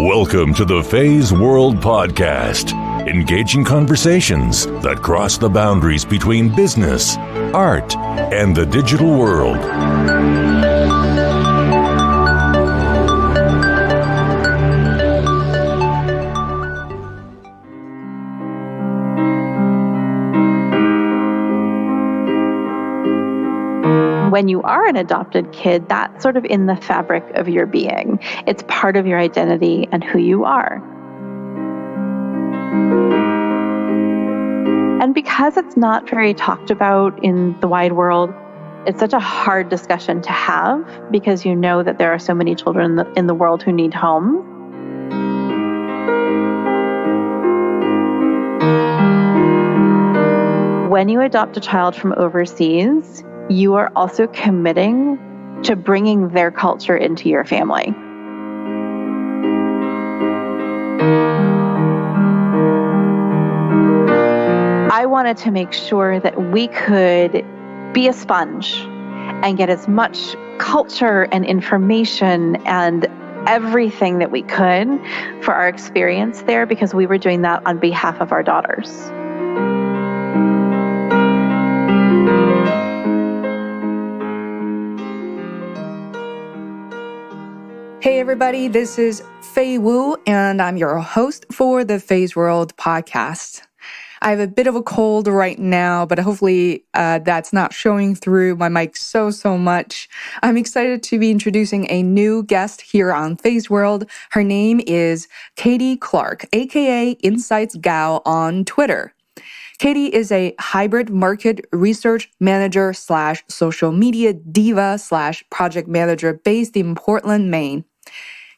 Welcome to the Feisworld podcast, engaging conversations that cross the boundaries between business, art, and the digital world. When you are an adopted kid, that's sort of in the fabric of your being. It's part of your identity and who you are. And because it's not very talked about in the wide world, it's such a hard discussion to have because you know that there are so many children in the world who need homes. When you adopt a child from overseas, you are also committing to bringing their culture into your family. I wanted to make sure that we could be a sponge and get as much culture and information and everything that we could for our experience there because we were doing that on behalf of our daughters. Hey everybody, this is Fei Wu, and I'm your host for the Feisworld podcast. I have a bit of a cold right now, but hopefully that's not showing through my mic so much. I'm excited to be introducing a new guest here on Feisworld. Her name is Katie Clark, aka Insights Gal on Twitter. Katie is a hybrid market research manager / social media diva / project manager based in Portland, Maine.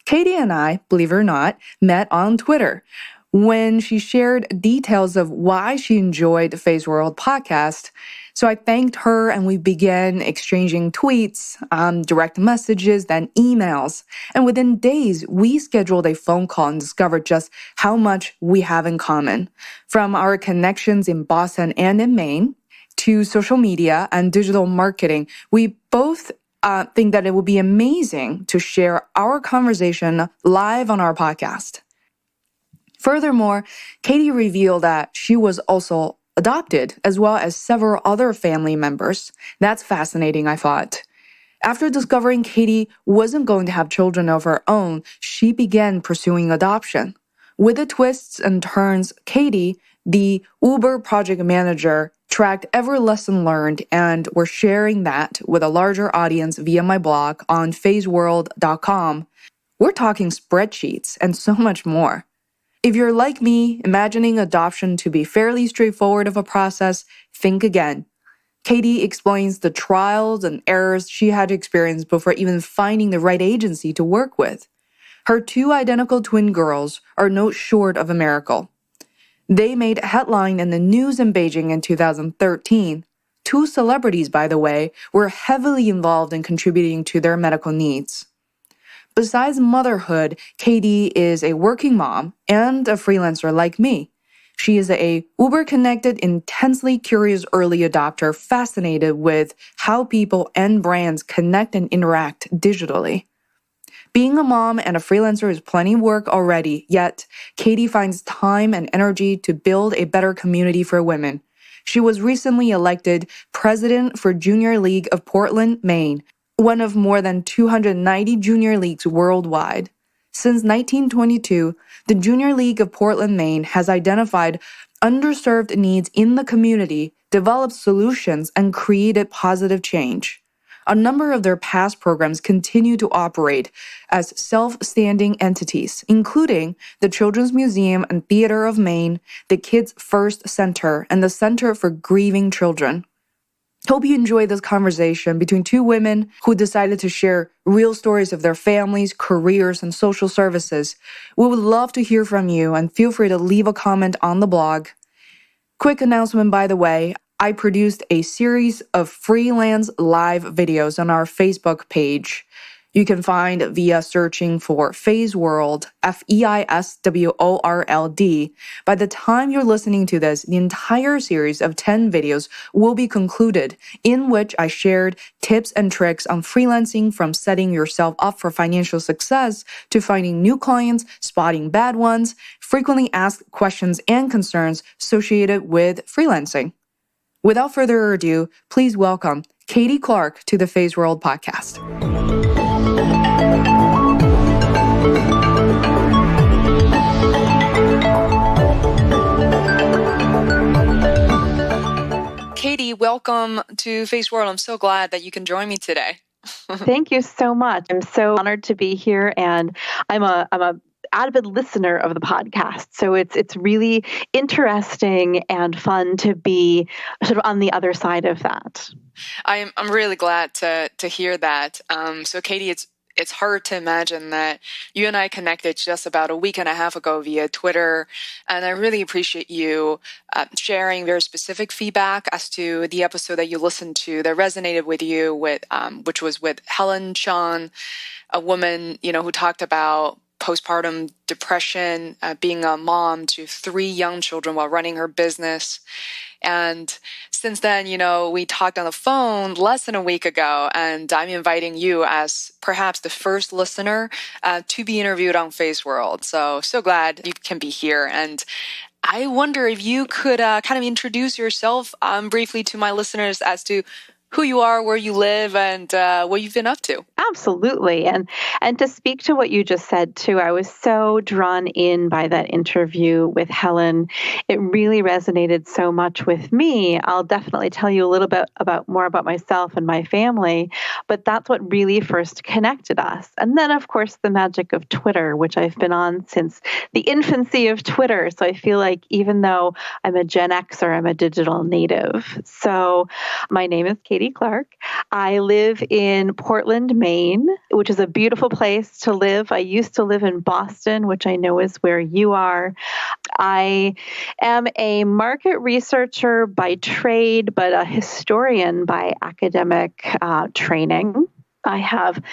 Katie and I, believe it or not, met on Twitter when she shared details of why she enjoyed the Feisworld podcast. So I thanked her and we began exchanging tweets, direct messages, then emails. And within days, we scheduled a phone call and discovered just how much we have in common. From our connections in Boston and in Maine to social media and digital marketing, we both think that it would be amazing to share our conversation live on our podcast. Furthermore, Katie revealed that she was also adopted, as well as several other family members. That's fascinating, I thought. After discovering Katie wasn't going to have children of her own, she began pursuing adoption. With the twists and turns, Katie, the Uber project manager, tracked every lesson learned, and we're sharing that with a larger audience via my blog on feisworld.com. We're talking spreadsheets and so much more. If you're like me, imagining adoption to be fairly straightforward of a process, think again. Katie explains the trials and errors she had to experience before even finding the right agency to work with. Her 2 identical twin girls are no short of a miracle. They made a headline in the news in Beijing in 2013. 2 celebrities, by the way, were heavily involved in contributing to their medical needs. Besides motherhood, Katie is a working mom and a freelancer like me. She is a Uber-connected, intensely curious early adopter fascinated with how people and brands connect and interact digitally. Being a mom and a freelancer is plenty of work already, yet Katie finds time and energy to build a better community for women. She was recently elected president for Junior League of Portland, Maine, one of more than 290 junior leagues worldwide. Since 1922, the Junior League of Portland, Maine has identified underserved needs in the community, developed solutions, and created positive change. A number of their past programs continue to operate as self-standing entities, including the Children's Museum and Theater of Maine, the Kids First Center, and the Center for Grieving Children. Hope you enjoy this conversation between 2 women who decided to share real stories of their families, careers, and social services. We would love to hear from you, and feel free to leave a comment on the blog. Quick announcement, by the way, I produced a series of freelance live videos on our Facebook page. You can find via searching for Feisworld, Feisworld. By the time you're listening to this, the entire series of 10 videos will be concluded, in which I shared tips and tricks on freelancing, from setting yourself up for financial success to finding new clients, spotting bad ones, frequently asked questions and concerns associated with freelancing. Without further ado, please welcome Katie Clark to the Feisworld podcast. Katie, welcome to Feisworld. I'm so glad that you can join me today. Thank you so much. I'm so honored to be here, and I'm a avid listener of the podcast. So it's really interesting and fun to be sort of on the other side of that. I'm really glad to hear that. So Katie, it's hard to imagine that you and I connected just about a week and a half ago via Twitter. And I really appreciate you sharing very specific feedback as to the episode that you listened to that resonated with you, which was with Helen Chan, a woman, who talked about postpartum depression, being a mom to 3 young children while running her business. And since then, we talked on the phone less than a week ago, and I'm inviting you as perhaps the first listener to be interviewed on Feisworld. So glad you can be here. And I wonder if you could kind of introduce yourself briefly to my listeners as to who you are, where you live, and what you've been up to. Absolutely. And to speak to what you just said too, I was so drawn in by that interview with Helen. It really resonated so much with me. I'll definitely tell you a little bit more about myself and my family, but that's what really first connected us. And then, of course, the magic of Twitter, which I've been on since the infancy of Twitter. So I feel like even though I'm a Gen Xer, I'm a digital native. So my name is Katie Clark. I live in Portland, Maine, which is a beautiful place to live. I used to live in Boston, which I know is where you are. I am a market researcher by trade, but a historian by academic training. I have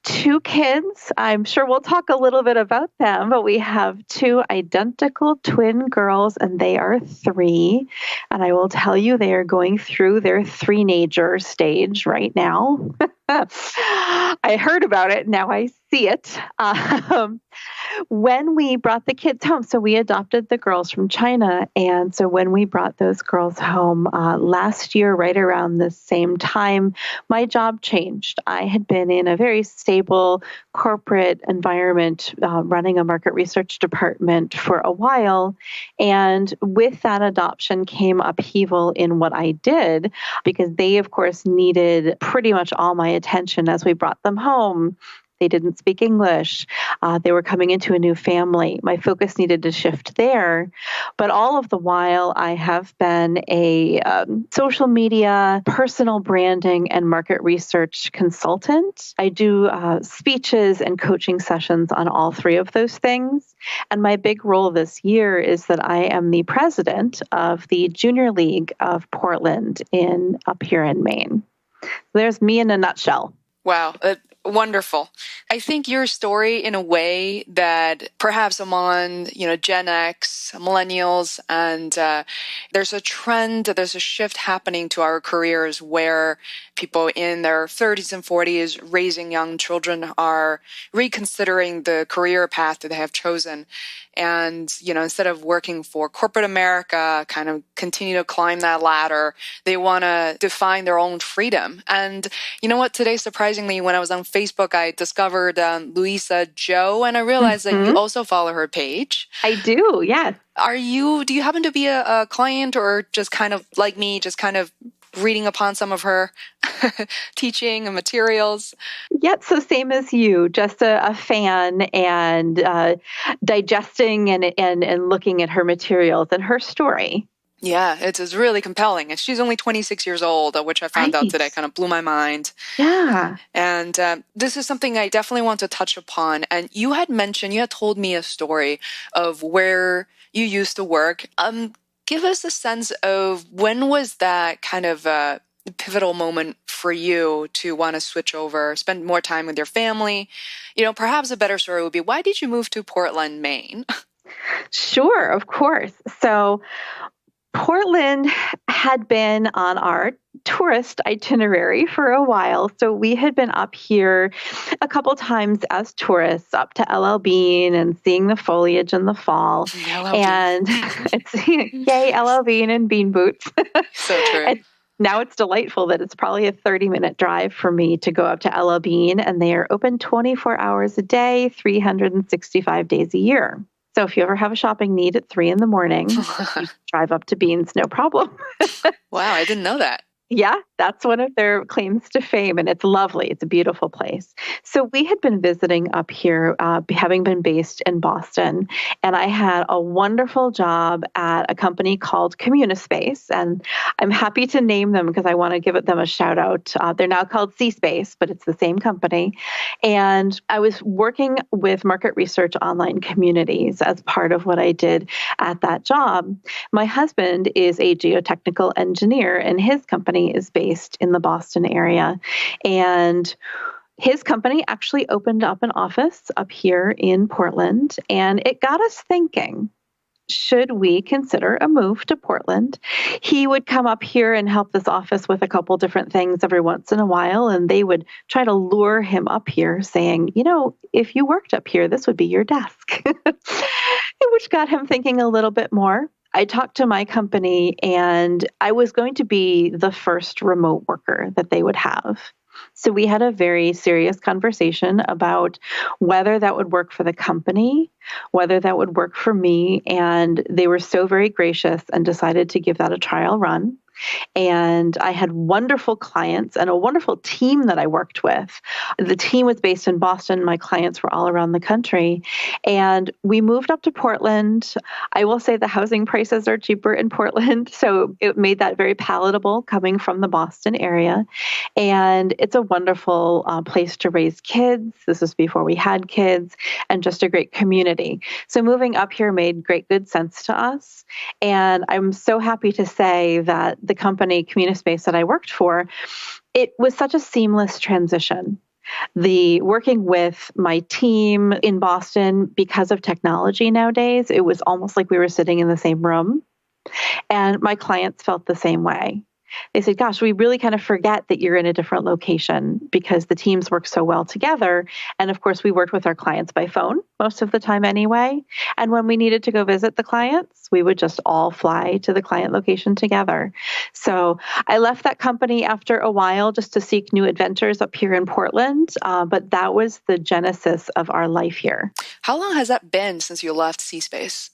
2 kids. I'm sure we'll talk a little bit about them, but we have 2 identical twin girls, and they are 3. And I will tell you, they are going through their three-nager stage right now. I heard about it. Now I see it. When we brought the kids home, so we adopted the girls from China. And so when we brought those girls home last year, right around the same time, my job changed. I had been in a very stable corporate environment running a market research department for a while. And with that adoption came upheaval in what I did, because they, of course, needed pretty much all my attention as we brought them home. They didn't speak English. They were coming into a new family. My focus needed to shift there. But all of the while, I have been a social media, personal branding, and market research consultant. I do speeches and coaching sessions on all 3 of those things. And my big role this year is that I am the president of the Junior League of Portland up here in Maine. There's me in a nutshell. Wow. Wonderful. I think your story, in a way that perhaps among, Gen X, millennials, and there's a trend, there's a shift happening to our careers where people in their 30s and 40s raising young children are reconsidering the career path that they have chosen. And, instead of working for corporate America, kind of continue to climb that ladder, they want to define their own freedom. And you know what? Today, surprisingly, when I was on Facebook, I discovered Louisa Joe, and I realized that you also follow her page. I do, yes. Do you happen to be a client, or just kind of like me, just kind of reading upon some of her teaching and materials? Yep, so same as you, just a fan, and digesting and looking at her materials and her story. Yeah, it's really compelling. And she's only 26 years old, which I found out today, kind of blew my mind. Yeah. And this is something I definitely want to touch upon. And you had told me a story of where you used to work. Give us a sense of when was that kind of pivotal moment for you to want to switch over, spend more time with your family? Perhaps a better story would be, why did you move to Portland, Maine? Sure, of course. So Portland had been on our tourist itinerary for a while. So we had been up here a couple times as tourists, up to LL Bean and seeing the foliage in the fall. LL And it's yay, LL Bean and bean boots. So true. And now it's delightful that it's probably a 30-minute drive for me to go up to LL Bean, and they are open 24 hours a day, 365 days a year. So if you ever have a shopping need at 3 a.m, drive up to Beans, no problem. Wow, I didn't know that. Yeah, that's one of their claims to fame, and it's lovely. It's a beautiful place. So we had been visiting up here, having been based in Boston, and I had a wonderful job at a company called Communispace, and I'm happy to name them because I want to give them a shout out. They're now called C-Space, but it's the same company. And I was working with market research online communities as part of what I did at that job. My husband is a geotechnical engineer, and his company is based in the Boston area. And his company actually opened up an office up here in Portland, and it got us thinking, should we consider a move to Portland? He would come up here and help this office with a couple different things every once in a while, and they would try to lure him up here saying, if you worked up here, this would be your desk, which got him thinking a little bit more. I talked to my company, and I was going to be the first remote worker that they would have. So we had a very serious conversation about whether that would work for the company, whether that would work for me. And they were so very gracious and decided to give that a trial run. And I had wonderful clients and a wonderful team that I worked with. The team was based in Boston. My clients were all around the country. And we moved up to Portland. I will say the housing prices are cheaper in Portland. So it made that very palatable coming from the Boston area. And it's a wonderful place to raise kids. This was before we had kids, and just a great community. So moving up here made good sense to us. And I'm so happy to say that the company Communispace that I worked for, it was such a seamless transition. The working with my team in Boston, because of technology nowadays, it was almost like we were sitting in the same room. And my clients felt the same way. They said, gosh, we really kind of forget that you're in a different location because the teams work so well together. And of course, we worked with our clients by phone most of the time anyway. And when we needed to go visit the clients, we would just all fly to the client location together. So I left that company after a while just to seek new adventures up here in Portland. But that was the genesis of our life here. How long has that been since you left C-Space?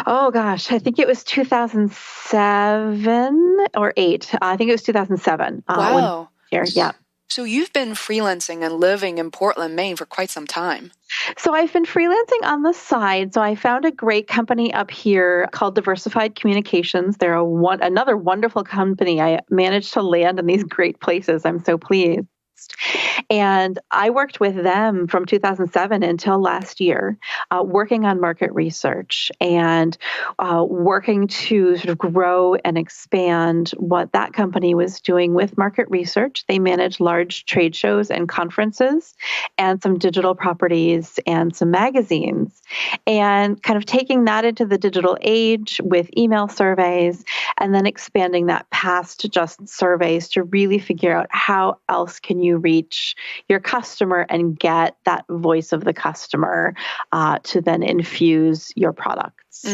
Oh, gosh, I think it was 2007 or 8. I think it was 2007. Wow. Yeah. So you've been freelancing and living in Portland, Maine for quite some time. So I've been freelancing on the side. So I found a great company up here called Diversified Communications. They're another wonderful company. I managed to land in these great places. I'm so pleased. And I worked with them from 2007 until last year, working on market research and working to sort of grow and expand what that company was doing with market research. They manage large trade shows and conferences and some digital properties and some magazines, and kind of taking that into the digital age with email surveys and then expanding that past just surveys to really figure out how else can you reach your customer and get that voice of the customer to then infuse your products.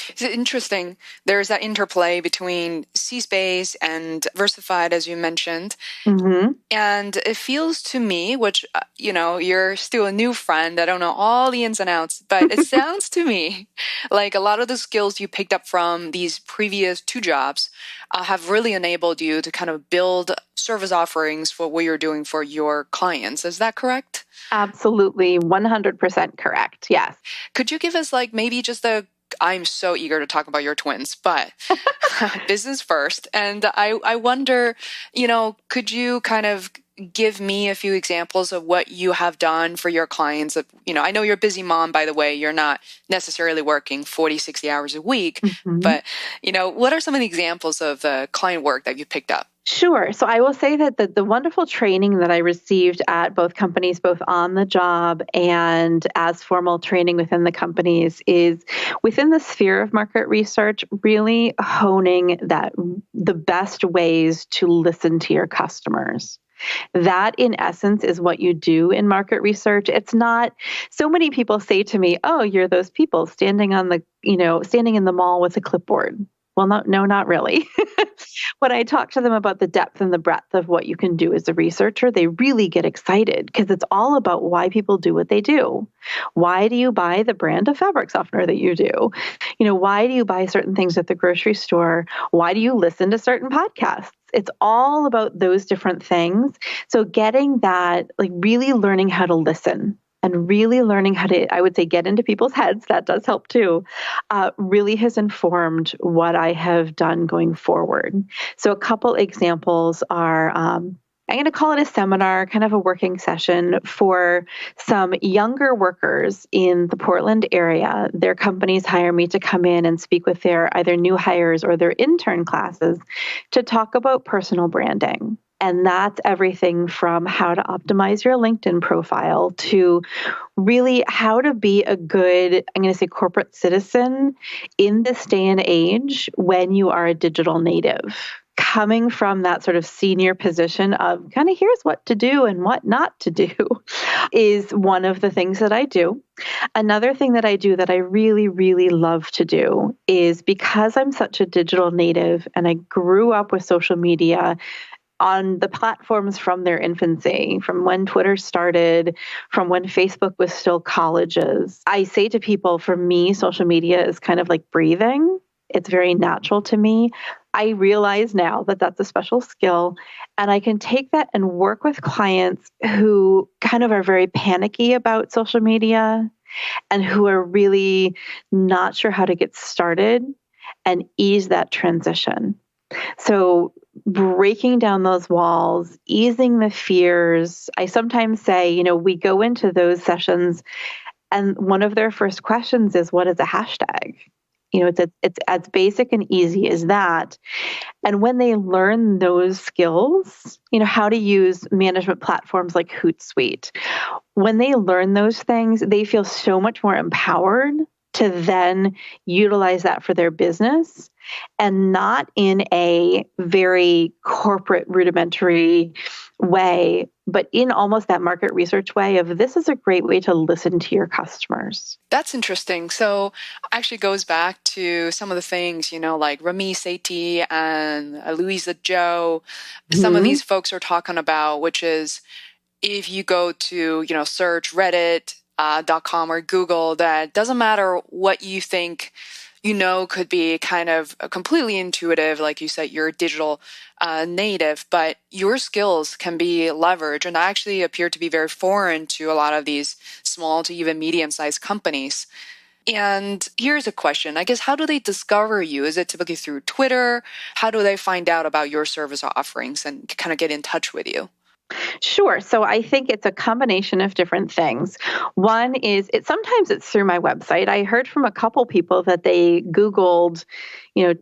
It's interesting. There's that interplay between C-Space and Diversified, as you mentioned. Mm-hmm. And it feels to me, which, you're still a new friend. I don't know all the ins and outs, but it sounds to me like a lot of the skills you picked up from these previous 2 jobs have really enabled you to kind of build service offerings for what you're doing for your clients. Is that correct? Absolutely. 100% correct. Yes. Could you give us maybe just I'm so eager to talk about your twins, but business first. And I wonder, could you kind of give me a few examples of what you have done for your clients? I know you're a busy mom, by the way. You're not necessarily working 40, 60 hours a week, but, what are some of the examples of client work that you picked up? Sure. So I will say that the wonderful training that I received at both companies, both on the job and as formal training within the companies, is within the sphere of market research, really honing the best ways to listen to your customers. That, in essence, is what you do in market research. It's not, so many people say to me, oh, you're those people standing standing in the mall with a clipboard. Well, no, not really. When I talk to them about the depth and the breadth of what you can do as a researcher, they really get excited because it's all about why people do what they do. Why do you buy the brand of fabric softener that you do? Why do you buy certain things at the grocery store? Why do you listen to certain podcasts? It's all about those different things. So getting that, like really learning how to listen and really learning how to, I would say, get into people's heads, that does help too, really has informed what I have done going forward. So a couple examples are, I'm going to call it a seminar, kind of a working session for some younger workers in the Portland area. Their companies hire me to come in and speak with their either new hires or their intern classes to talk about personal branding. And that's everything from how to optimize your LinkedIn profile to really how to be a good, I'm going to say, corporate citizen in this day and age when you are a digital native. Coming from that sort of senior position of kind of here's what to do and what not to do is one of the things that I do. Another thing that I do that I really, really love to do is because I'm such a digital native and I grew up with social media on the platforms from their infancy, from when Twitter started, from when Facebook was still colleges. I say to people, for me, social media is kind of like breathing. It's very natural to me. I realize now that that's a special skill, and I can take that and work with clients who kind of are very panicky about social media and who are really not sure how to get started and ease that transition. So breaking down those walls, easing the fears. I sometimes say, we go into those sessions and one of their first questions is, what is a hashtag? It's as basic and easy as that. And when they learn those skills, how to use management platforms like Hootsuite, when they learn those things, they feel so much more empowered to then utilize that for their business, and not in a very corporate rudimentary way, but in almost that market research way of this is a great way to listen to your customers. That's interesting. So actually goes back to some of the things, like Rami Sethi and Louisa Joe, some of these folks are talking about, which is if you go to, search Reddit.com or Google, that doesn't matter what you think could be kind of completely intuitive. Like you said, you're a digital native, but your skills can be leveraged and actually appear to be very foreign to a lot of these small to even medium-sized companies. And here's a question, I guess, how do they discover you? Is it typically through Twitter? How do they find out about your service offerings and kind of get in touch with you? Sure. So I think it's a combination of different things. One is sometimes it's through my website. I heard from a couple people that they Googled,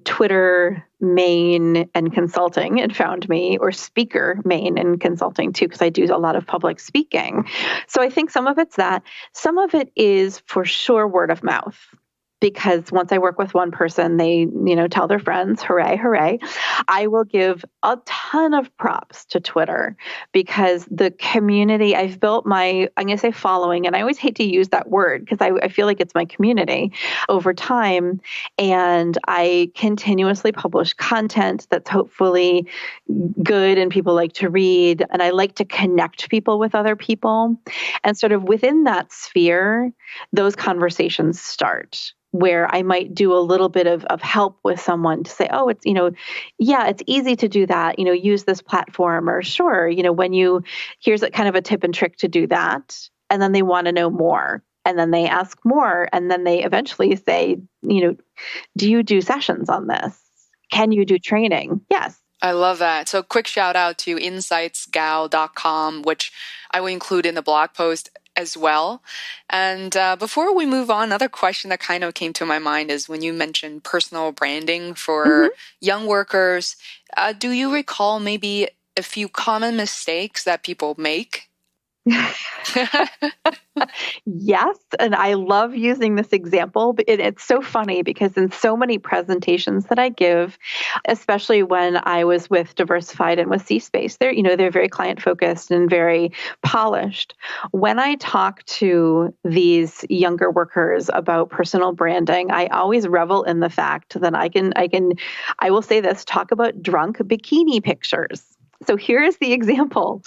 Twitter Maine and consulting and found me, or speaker Maine and consulting too, because I do a lot of public speaking. So I think some of it's that. Some of it is for sure word of mouth. Because once I work with one person, they, tell their friends, hooray, hooray. I will give a ton of props to Twitter because the community, I've built I'm going to say following, and I always hate to use that word because I feel like it's my community over time. And I continuously publish content that's hopefully good and people like to read. And I like to connect people with other people. And sort of within that sphere, those conversations start, where I might do a little bit of help with someone to say, oh, it's, it's easy to do that, use this platform, or sure, here's a kind of a tip and trick to do that. And then they want to know more. And then they ask more. And then they eventually say, do you do sessions on this? Can you do training? Yes. I love that. So quick shout out to insightsgal.com, which I will include in the blog post. as well. And before we move on, another question that kind of came to my mind is when you mentioned personal branding for young workers, do you recall maybe a few common mistakes that people make? Yes, and I love using this example. But it's so funny because in so many presentations that I give, especially when I was with Diversified and with C-Space, they're very client focused and very polished. When I talk to these younger workers about personal branding, I always revel in the fact that I will say this, talk about drunk bikini pictures. So here is the example.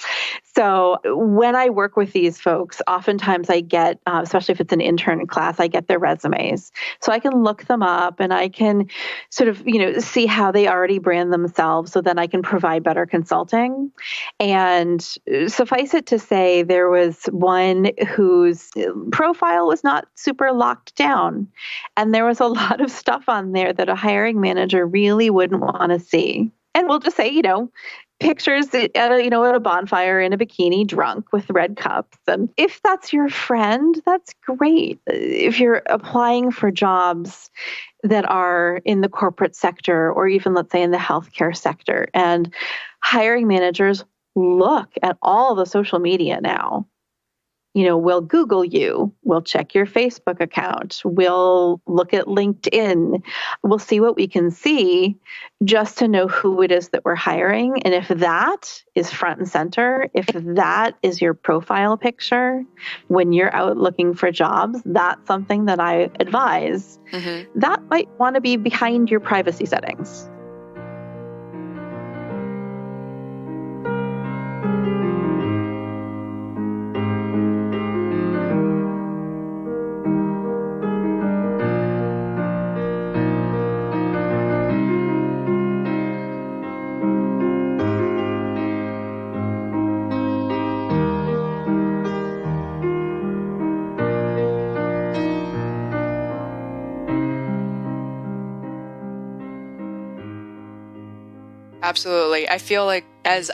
So when I work with these folks, oftentimes I get, especially if it's an intern class, I get their resumes. So I can look them up and I can sort of, see how they already brand themselves so then I can provide better consulting. And suffice it to say, there was one whose profile was not super locked down. And there was a lot of stuff on there that a hiring manager really wouldn't want to see. And we'll just say, pictures at a bonfire in a bikini, drunk with red cups. And if that's your friend, that's great. If you're applying for jobs that are in the corporate sector or even, let's say, in the healthcare sector, and hiring managers look at all the social media now. We'll Google you, we'll check your Facebook account, we'll look at LinkedIn, we'll see what we can see just to know who it is that we're hiring. And if that is front and center, if that is your profile picture when you're out looking for jobs, that's something that I advise. That might want to be behind your privacy settings. Absolutely. I feel like, as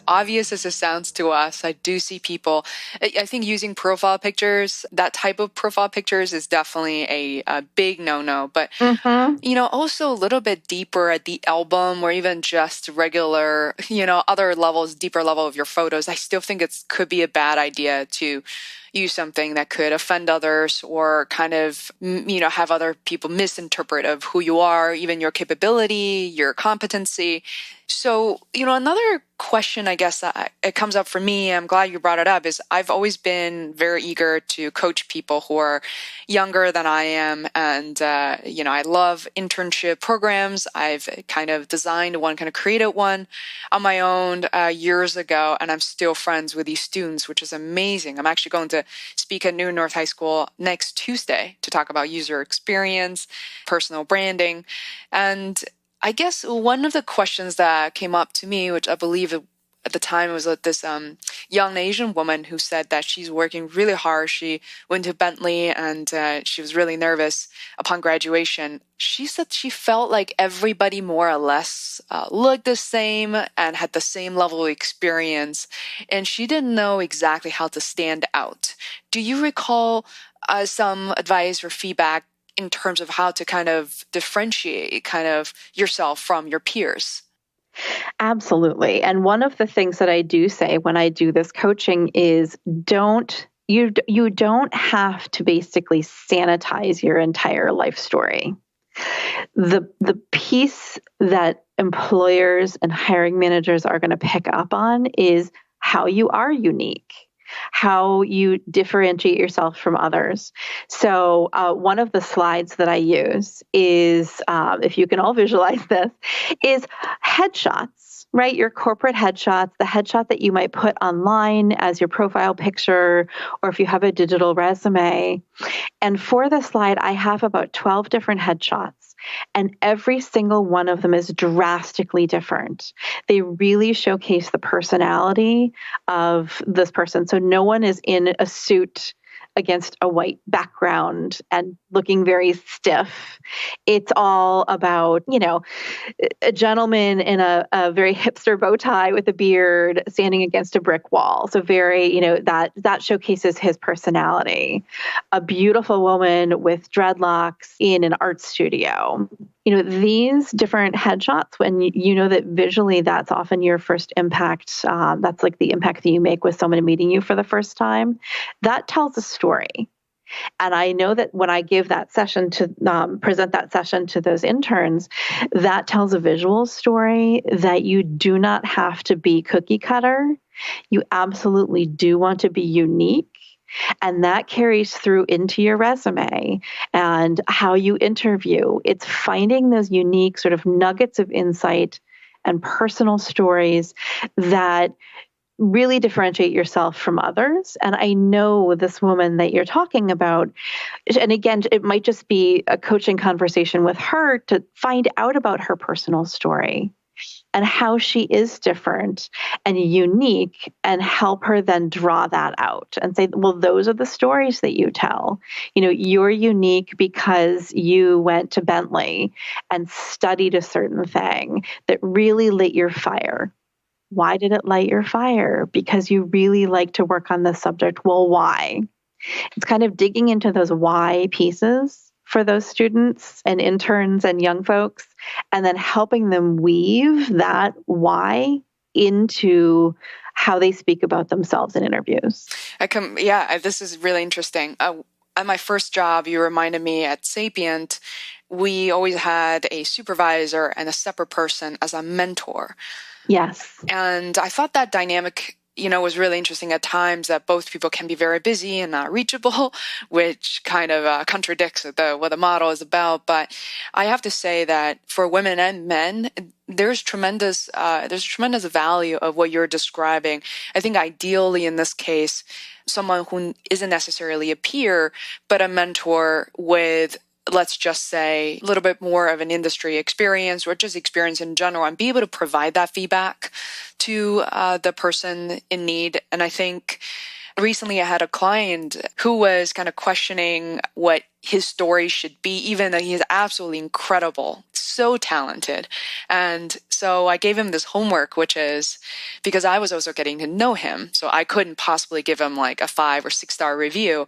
obvious as it sounds to us, I do see people, I think using profile pictures, that type of profile pictures is definitely a big no-no. But, also a little bit deeper at the album or even just regular, other levels, deeper level of your photos, I still think it could be a bad idea to use something that could offend others or kind of, have other people misinterpret of who you are, even your capability, your competency. So, another question, I guess, that it comes up for me, I'm glad you brought it up, is I've always been very eager to coach people who are younger than I am. And, I love internship programs. I've kind of designed one, kind of created one on my own years ago, and I'm still friends with these students, which is amazing. I'm actually going to speak at New North High School next Tuesday to talk about user experience, personal branding, and I guess one of the questions that came up to me, which I believe at the time was this young Asian woman who said that she's working really hard. She went to Bentley and she was really nervous upon graduation. She said she felt like everybody more or less looked the same and had the same level of experience, and she didn't know exactly how to stand out. Do you recall some advice or feedback in terms of how to kind of differentiate kind of yourself from your peers? Absolutely. And one of the things that I do say when I do this coaching is you don't have to basically sanitize your entire life story. The piece that employers and hiring managers are going to pick up on is how you are unique, how you differentiate yourself from others. So one of the slides that I use is, if you can all visualize this, is headshots, right? Your corporate headshots, the headshot that you might put online as your profile picture, or if you have a digital resume. And for the slide, I have about 12 different headshots. And every single one of them is drastically different. They really showcase the personality of this person. So no one is in a suit against a white background and looking very stiff. It's all about, a gentleman in a very hipster bow tie with a beard standing against a brick wall. So very, that showcases his personality. A beautiful woman with dreadlocks in an art studio. These different headshots, when you know that visually that's often your first impact, that's like the impact that you make with someone meeting you for the first time, that tells a story. And I know that when I give that session to present that session to those interns, that tells a visual story that you do not have to be cookie cutter. You absolutely do want to be unique. And that carries through into your resume and how you interview. It's finding those unique sort of nuggets of insight and personal stories that really differentiate yourself from others. And I know this woman that you're talking about, and again, it might just be a coaching conversation with her to find out about her personal story and how she is different and unique, and help her then draw that out and say, well, those are the stories that you tell. You're unique because you went to Bentley and studied a certain thing that really lit your fire. Why did it light your fire? Because you really like to work on this subject. Well, why? It's kind of digging into those why pieces for those students and interns and young folks, and then helping them weave that why into how they speak about themselves in interviews. This is really interesting. At my first job, you reminded me at Sapient, we always had a supervisor and a separate person as a mentor. Yes. And I thought that dynamic, was really interesting at times, that both people can be very busy and not reachable, which kind of contradicts what the model is about. But I have to say that for women and men, there's tremendous value of what you're describing. I think ideally in this case, someone who isn't necessarily a peer, but a mentor with, let's just say, a little bit more of an industry experience or just experience in general, and be able to provide that feedback to the person in need. And I think recently I had a client who was kind of questioning what his story should be, even though he is absolutely incredible, so talented. And so I gave him this homework, which is, because I was also getting to know him, so I couldn't possibly give him like a 5 or 6 star review.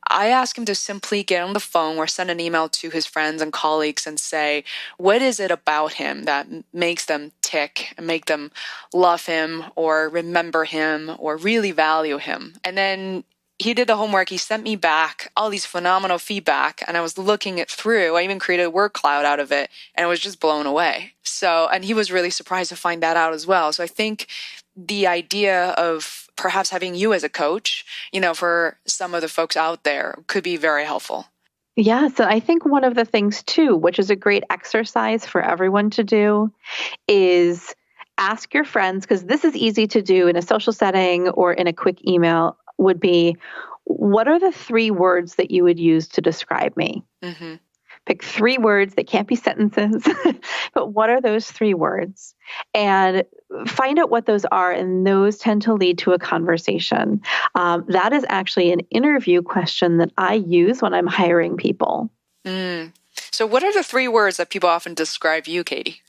I asked him to simply get on the phone or send an email to his friends and colleagues and say, what is it about him that makes them tick and make them love him or remember him or really value him? And then he did the homework. He sent me back all these phenomenal feedback, and I was looking it through. I even created a word cloud out of it, and I was just blown away. So, and he was really surprised to find that out as well. So I think the idea of perhaps having you as a coach, for some of the folks out there could be very helpful. Yeah. So I think one of the things too, which is a great exercise for everyone to do, is ask your friends, because this is easy to do in a social setting or in a quick email, would be, what are the 3 words that you would use to describe me? Mm-hmm. Pick 3 words. They can't be sentences, but what are those 3 words? And find out what those are, and those tend to lead to a conversation. That is actually an interview question that I use when I'm hiring people. So what are the 3 words that people often describe you, Katie?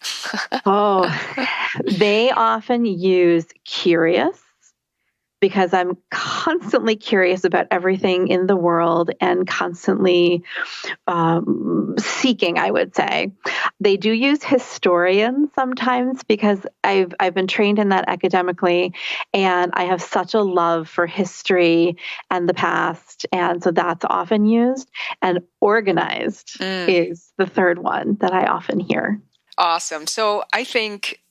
They often use curious, because I'm constantly curious about everything in the world and constantly seeking, I would say. They do use historian sometimes, because I've been trained in that academically, and I have such a love for history and the past, and so that's often used. And organized is the 3rd one that I often hear. Awesome. So I think,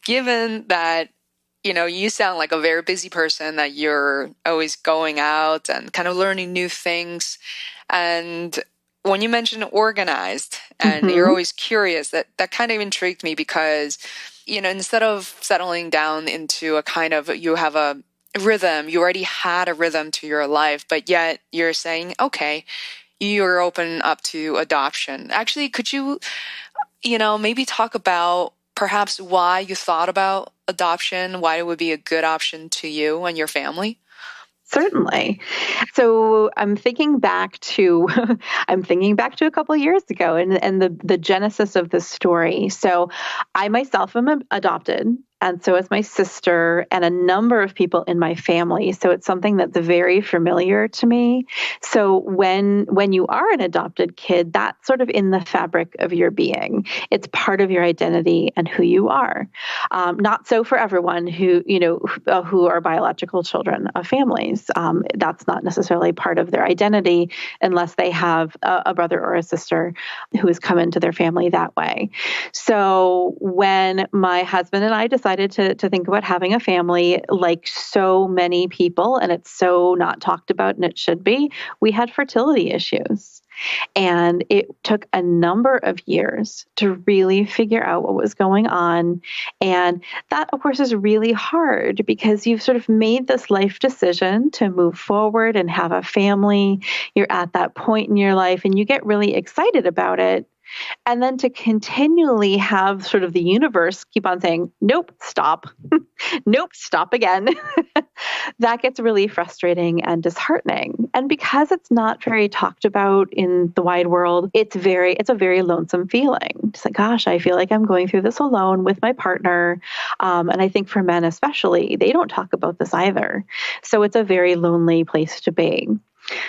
given that you sound like a very busy person, that you're always going out and kind of learning new things. And when you mentioned organized and you're always curious, that kind of intrigued me, because, instead of settling down into a kind of, you have a rhythm, you already had a rhythm to your life, but yet you're saying, okay, you're open up to adoption. Actually, could you, maybe talk about perhaps why you thought about adoption, why it would be a good option to you and your family? Certainly. So I'm thinking back to a couple of years ago and the genesis of this story. So I myself am adopted, and so is my sister and a number of people in my family. So it's something that's very familiar to me. So when you are an adopted kid, that's sort of in the fabric of your being. It's part of your identity and who you are. Not so for everyone who are biological children of families. That's not necessarily part of their identity unless they have a brother or a sister who has come into their family that way. So when my husband and I decided to think about having a family, like so many people, and it's so not talked about, and it should be, we had fertility issues. And it took a number of years to really figure out what was going on. And that, of course, is really hard because you've sort of made this life decision to move forward and have a family. You're at that point in your life and you get really excited about it. And then to continually have sort of the universe keep on saying, nope, stop, nope, stop again. That gets really frustrating and disheartening. And because it's not very talked about in the wide world, it's a very lonesome feeling. It's like, gosh, I feel like I'm going through this alone with my partner. And I think for men especially, they don't talk about this either. So it's a very lonely place to be.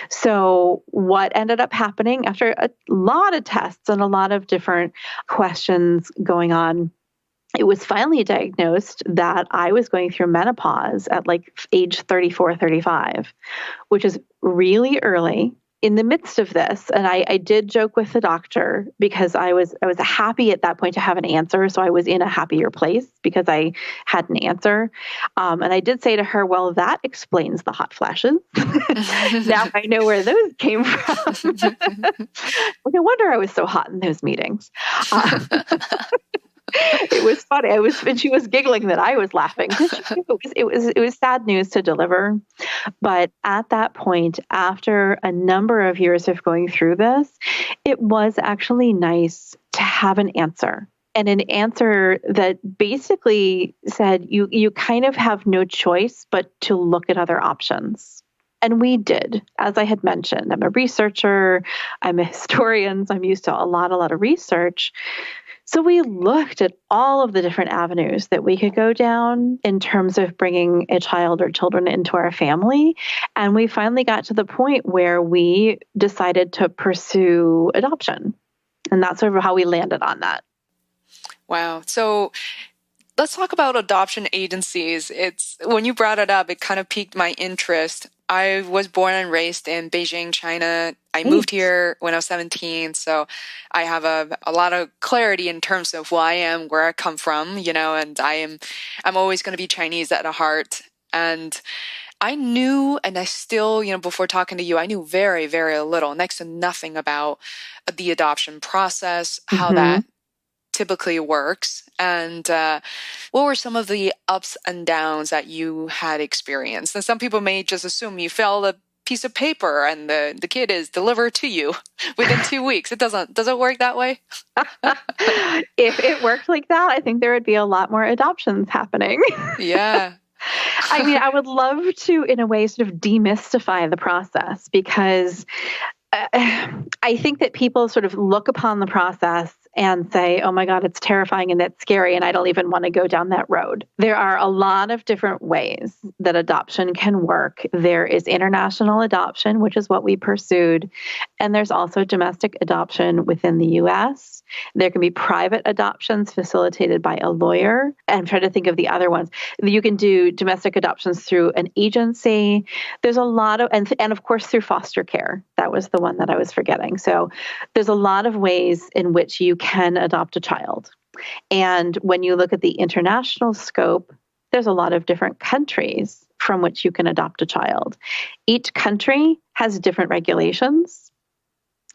So what ended up happening after a lot of tests and a lot of different questions going on, it was finally diagnosed that I was going through menopause at like age 34, 35, which is really early. In the midst of this, and I did joke with the doctor because I was happy at that point to have an answer. So I was in a happier place because I had an answer. And I did say to her, well, that explains the hot flashes. Now I know where those came from. No wonder I was so hot in those meetings. It was funny. And she was giggling that I was laughing. It was sad news to deliver. But at that point, after a number of years of going through this, it was actually nice to have an answer. And an answer that basically said you kind of have no choice but to look at other options. And we did, as I had mentioned. I'm a researcher, I'm a historian, so I'm used to a lot of research. So we looked at all of the different avenues that we could go down in terms of bringing a child or children into our family. And we finally got to the point where we decided to pursue adoption. And that's sort of how we landed on that. Wow. So let's talk about adoption agencies. When you brought it up, it kind of piqued my interest. I was born and raised in Beijing, China. I moved here when I was 17, so I have a lot of clarity in terms of who I am, where I come from, and I'm always going to be Chinese at heart. And I knew, and I still, before talking to you, I knew very, very little, next to nothing about the adoption process, how that typically works, and what were some of the ups and downs that you had experienced? And some people may just assume you fill a piece of paper and the kid is delivered to you within 2 weeks. Does it work that way? If it worked like that, I think there would be a lot more adoptions happening. Yeah. I mean, I would love to, in a way, sort of demystify the process, because I think that people sort of look upon the process and say, oh my God, it's terrifying and that's scary, and I don't even want to go down that road. There are a lot of different ways that adoption can work. There is international adoption, which is what we pursued. And there's also domestic adoption within the U.S. There can be private adoptions facilitated by a lawyer. And I'm trying to think of the other ones. You can do domestic adoptions through an agency. There's a lot of, and of course through foster care. That was the one that I was forgetting. So there's a lot of ways in which you can adopt a child. And when you look at the international scope, there's a lot of different countries from which you can adopt a child. Each country has different regulations.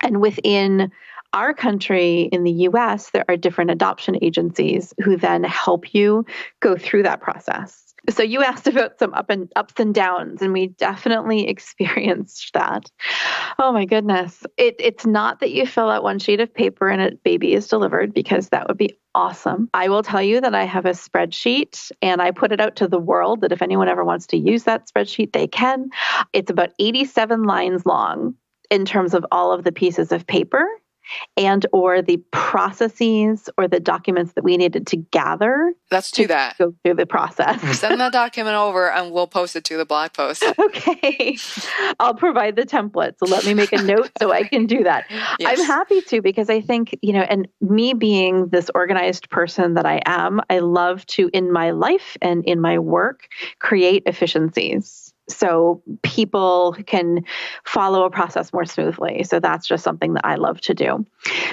And within our country, in the US, there are different adoption agencies who then help you go through that process. So you asked about some ups and downs, and we definitely experienced that. Oh my goodness. It's not that you fill out one sheet of paper and a baby is delivered, because that would be awesome. I will tell you that I have a spreadsheet and I put it out to the world that if anyone ever wants to use that spreadsheet, they can. It's about 87 lines long in terms of all of the pieces of paper and or the processes or the documents that we needed to gather. Let's do that. Go through the process. Send that document over and we'll post it to the blog post. Okay. I'll provide the template. So let me make a note so I can do that. Yes. I'm happy to, because I think, and me being this organized person that I am, I love to, in my life and in my work, create efficiencies, so people can follow a process more smoothly. So that's just something that I love to do.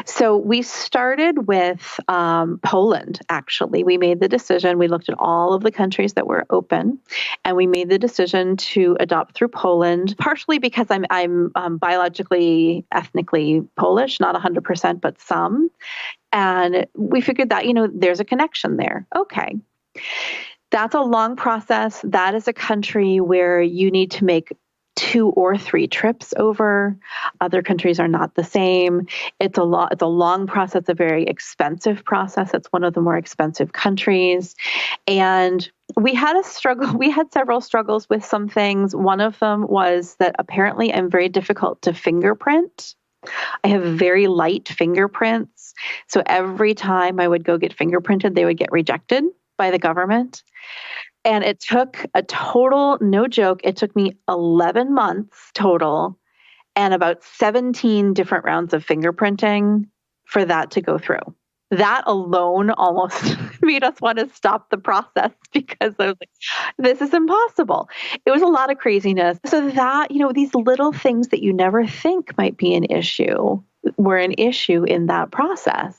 So we started with Poland, actually. We made the decision, we looked at all of the countries that were open, and we made the decision to adopt through Poland, partially because I'm biologically, ethnically Polish, not 100%, but some. And we figured that, there's a connection there. Okay. That's a long process. That is a country where you need to make 2 or 3 trips over. Other countries are not the same. It's a long process, a very expensive process. It's one of the more expensive countries. And we had a struggle. We had several struggles with some things. One of them was that apparently I'm very difficult to fingerprint. I have very light fingerprints. So every time I would go get fingerprinted, they would get rejected by the government. And it took a total, no joke, it took me 11 months total and about 17 different rounds of fingerprinting for that to go through. That alone almost made us want to stop the process, because I was like, this is impossible. It was a lot of craziness. So that, these little things that you never think might be an issue were an issue in that process.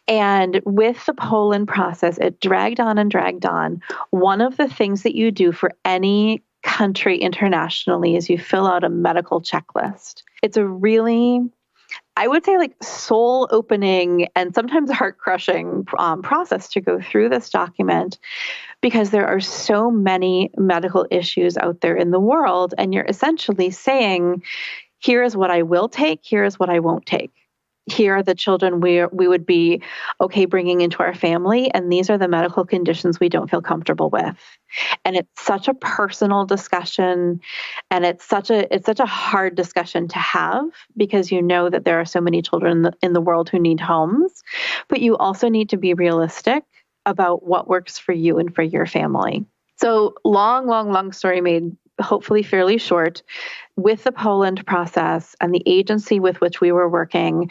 And with the Poland process, it dragged on and dragged on. One of the things that you do for any country internationally is you fill out a medical checklist. It's a really, I would say, like soul opening and sometimes heart crushing process to go through this document, because there are so many medical issues out there in the world. And you're essentially saying, here is what I will take, here is what I won't take. Here are the children we would be okay bringing into our family, and these are the medical conditions we don't feel comfortable with. And it's such a personal discussion, and it's such a hard discussion to have, because you know that there are so many children in the world who need homes, but you also need to be realistic about what works for you and for your family. So long story made hopefully fairly short. With the Poland process and the agency with which we were working,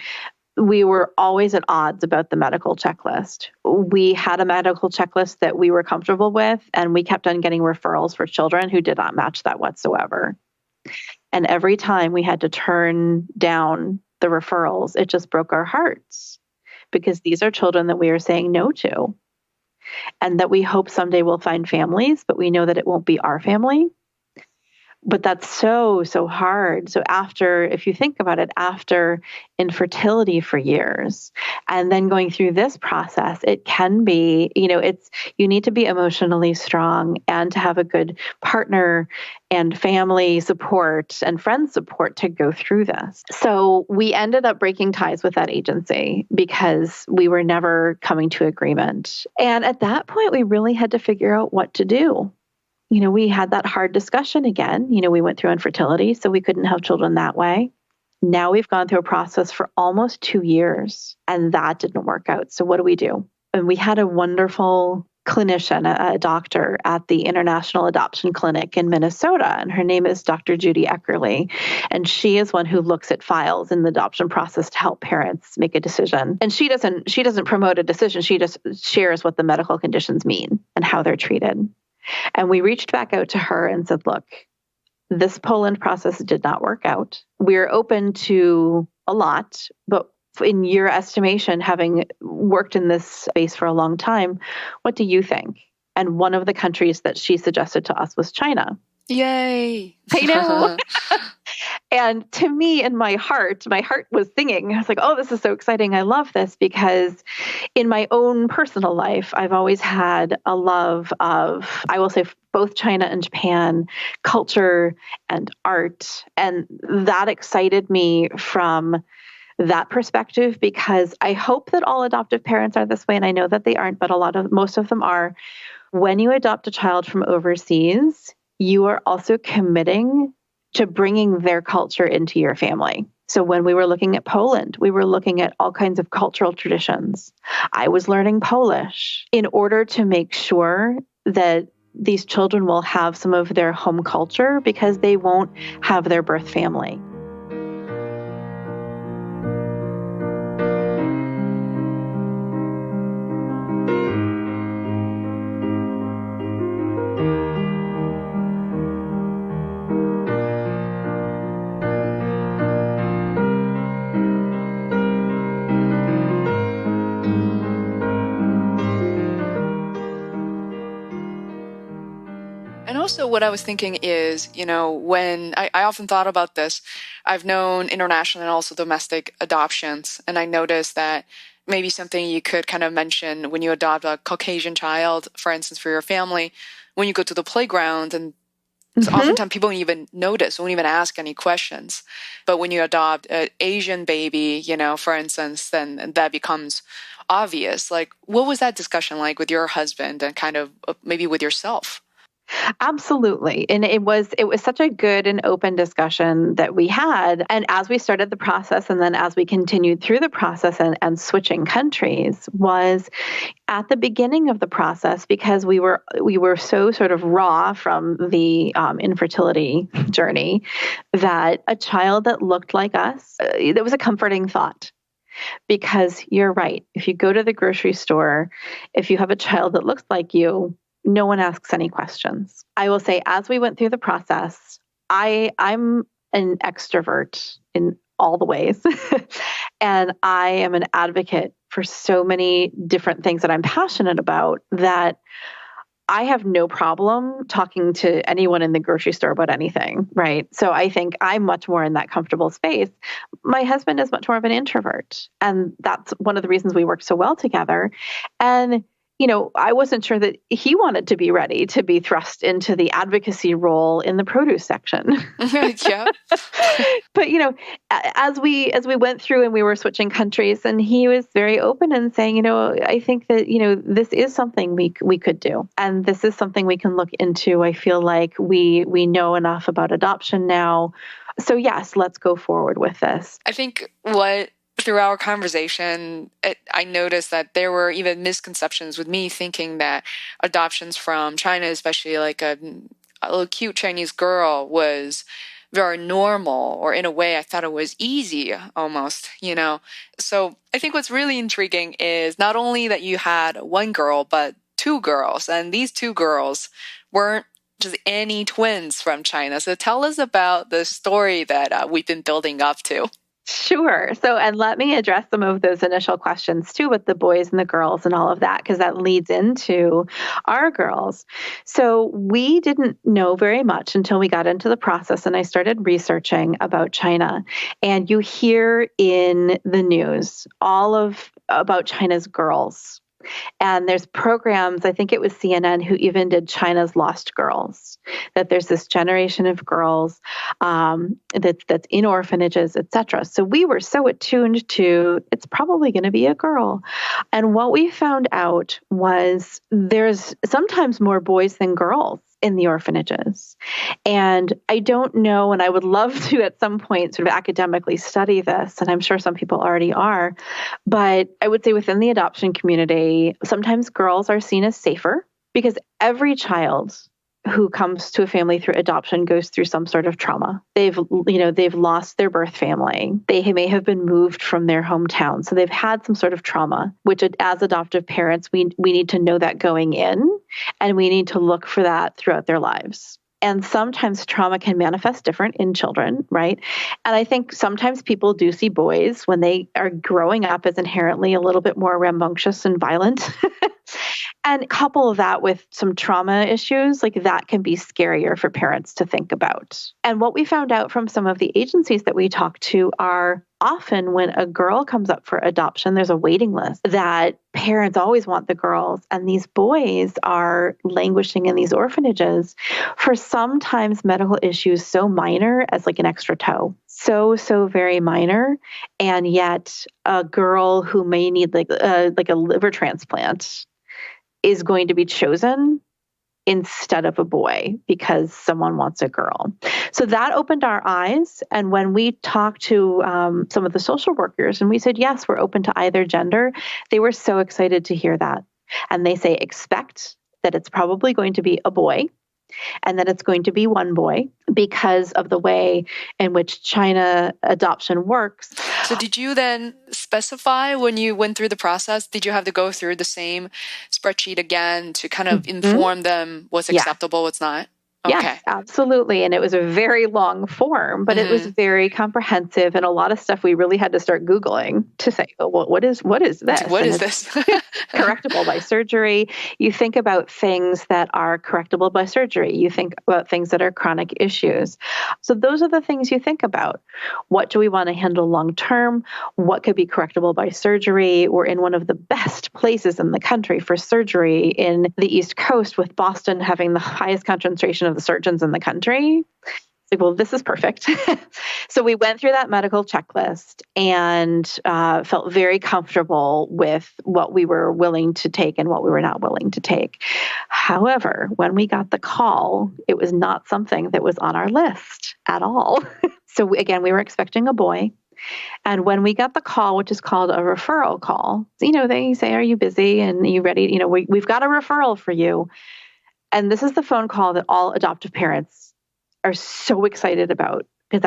we were always at odds about the medical checklist. We had a medical checklist that we were comfortable with, and we kept on getting referrals for children who did not match that whatsoever. And every time we had to turn down the referrals, it just broke our hearts, because these are children that we are saying no to, and that we hope someday we'll find families, but we know that it won't be our family. But that's so hard. So if you think about it, after infertility for years and then going through this process, it can be, you need to be emotionally strong and to have a good partner and family support and friend support to go through this. So we ended up breaking ties with that agency because we were never coming to agreement. And at that point, we really had to figure out what to do. We had that hard discussion again. We went through infertility, so we couldn't have children that way. Now we've gone through a process for almost 2 years, and that didn't work out. So what do we do? And we had a wonderful clinician, a doctor at the International Adoption Clinic in Minnesota, and her name is Dr. Judy Eckerly. And she is one who looks at files in the adoption process to help parents make a decision. And she doesn't promote a decision. She just shares what the medical conditions mean and how they're treated. And we reached back out to her and said, look, this Poland process did not work out. We're open to a lot, but in your estimation, having worked in this space for a long time, what do you think? And one of the countries that she suggested to us was China. Yay! I know. And to me, in my heart was singing. I was like, oh, this is so exciting. I love this, because in my own personal life, I've always had a love of, I will say, both China and Japan, culture and art. And that excited me from that perspective, because I hope that all adoptive parents are this way. And I know that they aren't, but most of them are. When you adopt a child from overseas, you are also committing to bringing their culture into your family. So when we were looking at Poland, we were looking at all kinds of cultural traditions. I was learning Polish in order to make sure that these children will have some of their home culture, because they won't have their birth family. And also what I was thinking is, when I often thought about this, I've known international and also domestic adoptions. And I noticed that maybe something you could kind of mention when you adopt a Caucasian child, for instance, for your family, when you go to the playground, and so oftentimes people don't even notice, won't even ask any questions. But when you adopt an Asian baby, for instance, then that becomes obvious. Like, what was that discussion like with your husband and kind of maybe with yourself? Absolutely. And it was such a good and open discussion that we had. And as we started the process, and then as we continued through the process and switching countries, was at the beginning of the process, because we were so sort of raw from the infertility journey, that a child that looked like us, that was a comforting thought. Because you're right. If you go to the grocery store, if you have a child that looks like you, no one asks any questions. I will say, as we went through the process, I'm an extrovert in all the ways. And I am an advocate for so many different things that I'm passionate about, that I have no problem talking to anyone in the grocery store about anything, right? So I think I'm much more in that comfortable space. My husband is much more of an introvert. And that's one of the reasons we work so well together. And I wasn't sure that he wanted to be ready to be thrust into the advocacy role in the produce section. Yeah. But, as we went through and we were switching countries, and he was very open and saying, I think that, this is something we could do. And this is something we can look into. I feel like we know enough about adoption now. So yes, let's go forward with this. I think through our conversation, I noticed that there were even misconceptions with me thinking that adoptions from China, especially like a little cute Chinese girl, was very normal, or in a way I thought it was easy almost, So I think what's really intriguing is not only that you had one girl, but two girls. And these two girls weren't just any twins from China. So tell us about the story that we've been building up to. Sure. So, and let me address some of those initial questions too, with the boys and the girls and all of that, because that leads into our girls. So we didn't know very much until we got into the process, and I started researching about China. And you hear in the news about China's girls. And there's programs, I think it was CNN, who even did China's Lost Girls, that there's this generation of girls that's in orphanages, etc. So we were so attuned to, it's probably going to be a girl. And what we found out was there's sometimes more boys than girls in the orphanages. And I don't know, and I would love to at some point sort of academically study this, and I'm sure some people already are, but I would say within the adoption community, sometimes girls are seen as safer, because every child who comes to a family through adoption goes through some sort of trauma. They've lost their birth family. They may have been moved from their hometown. So they've had some sort of trauma, which as adoptive parents, we need to know that going in, and we need to look for that throughout their lives. And sometimes trauma can manifest different in children, right? And I think sometimes people do see boys when they are growing up as inherently a little bit more rambunctious and violent. And couple that with some trauma issues, like that can be scarier for parents to think about. And what we found out from some of the agencies that we talked to are often when a girl comes up for adoption, there's a waiting list that parents always want the girls. And these boys are languishing in these orphanages for sometimes medical issues so minor as like an extra toe. So very minor. And yet a girl who may need like a liver transplant is going to be chosen instead of a boy because someone wants a girl. So that opened our eyes. And when we talked to some of the social workers and we said, yes, we're open to either gender, they were so excited to hear that. And they say, expect that it's probably going to be a boy and that it's going to be one boy because of the way in which China adoption works. So did you then specify when you went through the process, did you have to go through the same spreadsheet again to kind of inform them what's acceptable, what's not? Okay. Yes, absolutely. And it was a very long form, but it was very comprehensive and a lot of stuff we really had to start Googling to say, oh, well, what is this? What is this? Correctable by surgery. You think about things that are correctable by surgery. You think about things that are chronic issues. So those are the things you think about. What do we want to handle long term? What could be correctable by surgery? We're in one of the best places in the country for surgery in the East Coast, with Boston having the highest concentration of the surgeons in the country. It's like, well, this is perfect. So we went through that medical checklist and felt very comfortable with what we were willing to take and what we were not willing to take. However, when we got the call, it was not something that was on our list at all. So we were expecting a boy. And when we got the call, which is called a referral call, they say, are you busy? And are you ready? We've got a referral for you. And this is the phone call that all adoptive parents are so excited about because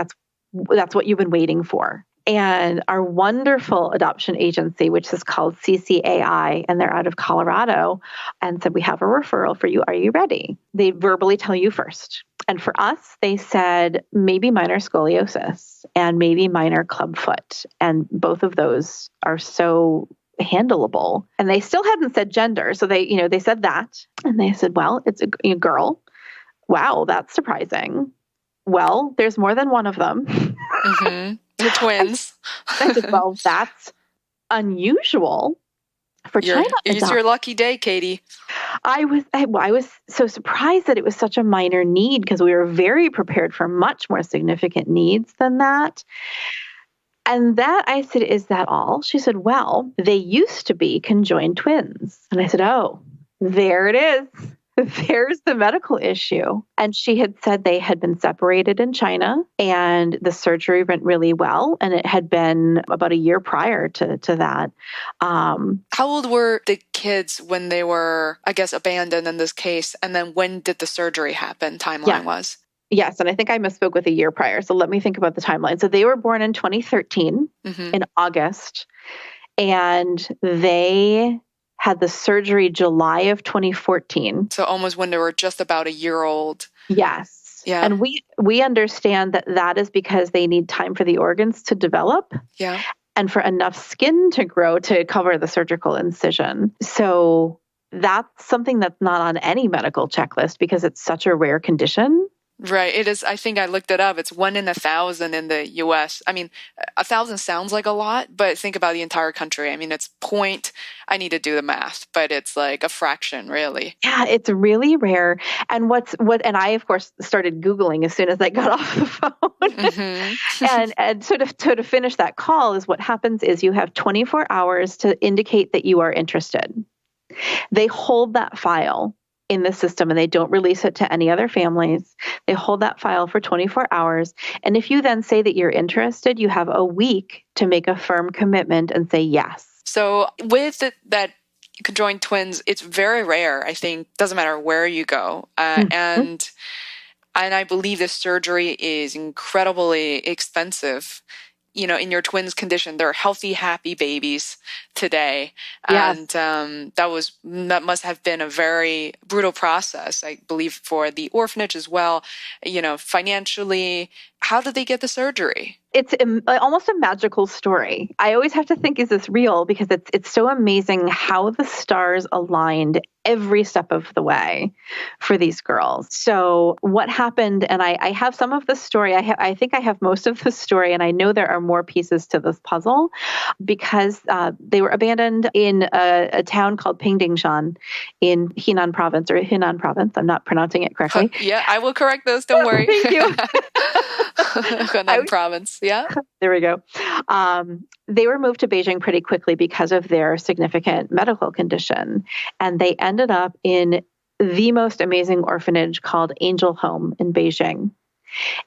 that's what you've been waiting for. And our wonderful adoption agency, which is called CCAI, and they're out of Colorado, and said, we have a referral for you. Are you ready? They verbally tell you first. And for us, they said maybe minor scoliosis and maybe minor clubfoot. And both of those are so handleable. And they still hadn't said gender. So they said that. And they said, well, it's a girl. Wow, that's surprising. Well, there's more than one of them. The twins. I said, well, that's unusual for China. It's your lucky day, Katie. I was so surprised that it was such a minor need because we were very prepared for much more significant needs than that. And that, I said, is that all? She said, well, they used to be conjoined twins. And I said, oh, there it is. There's the medical issue. And she had said they had been separated in China and the surgery went really well. And it had been about a year prior to that. How old were the kids when they were, I guess, abandoned in this case? And then when did the surgery happen, timeline-wise? Yes, and I think I misspoke with a year prior. So let me think about the timeline. So they were born in 2013 in August, and they had the surgery July of 2014. So almost when they were just about a year old. Yes. Yeah. And we understand that is because they need time for the organs to develop. Yeah. And for enough skin to grow to cover the surgical incision. So that's something that's not on any medical checklist because it's such a rare condition. Right. It is. I think I looked it up. It's 1 in 1,000 in the US. I mean, 1,000 sounds like a lot, but think about the entire country. I mean, it's I need to do the math, but it's like a fraction, really. Yeah, it's really rare. And and I, of course, started Googling as soon as I got off the phone. And sort of to finish that call is what happens is you have 24 hours to indicate that you are interested. They hold that file in the system and they don't release it to any other families. They hold that file for 24 hours. And if you then say that you're interested, you have a week to make a firm commitment and say yes. So with that conjoined twins, it's very rare, I think. Doesn't matter where you go. And I believe this surgery is incredibly expensive. in your twins' condition, they're healthy, happy babies today. Yes. And that must have been a very brutal process, I believe, for the orphanage as well, financially. How did they get the surgery? It's almost a magical story. I always have to think, is this real? Because it's so amazing how the stars aligned every step of the way for these girls. So what happened, and I have some of the story, I think I have most of the story, and I know there are more pieces to this puzzle, because they were abandoned in a town called Pingdingshan in Henan province. I'm not pronouncing it correctly. Yeah, I will correct those, don't worry. Thank you. Henan province, yeah. There we go. They were moved to Beijing pretty quickly because of their significant medical condition. And they ended up in the most amazing orphanage called Angel Home in Beijing.